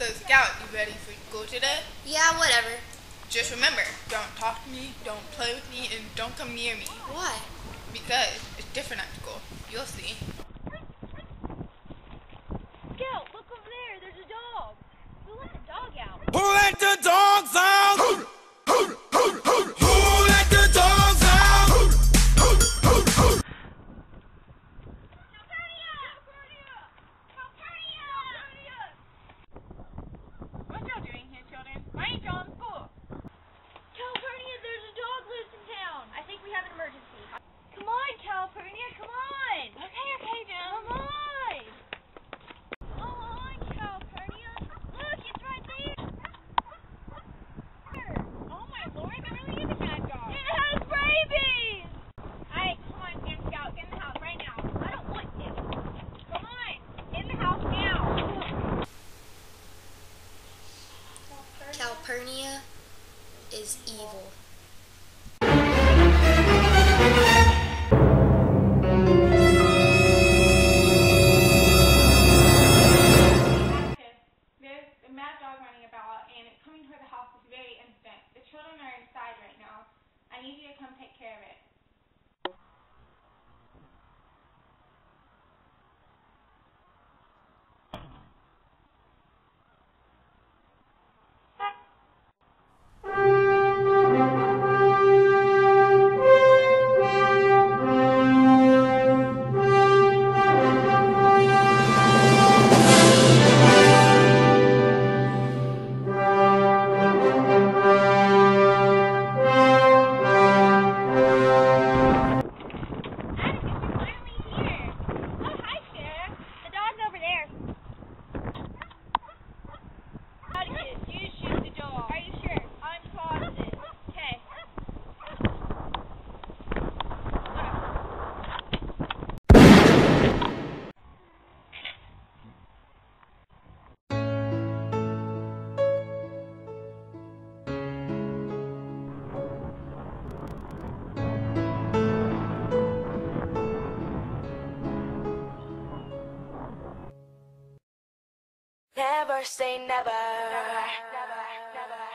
So, Scout, you ready for school today? Yeah, whatever. Just remember, don't talk to me, don't play with me, and don't come near me. Why? Because it's different at school. You'll see. Scout, look over there. There's a dog. Who let the dog out? Who let the dogs out? Who let the dogs out? What y'all doing here, children? Why ain't y'all in school? Calpurnia, there's a dog loose in town. I think we have an emergency. Come on, Calpurnia, come on. Okay, Jim. Come on. Come on, Calpurnia. Look, it's right there. Oh my lord, that really is a bad dog. It has rabies. Alright, come on, Jim Scout, get in the house right now. I don't want him. Come on, in the house now. Calpurnia is evil. There's a mad dog running about, and it's coming toward the house this very instant. The children are inside right now. I need you to come take care of it. Never say never. Never, never.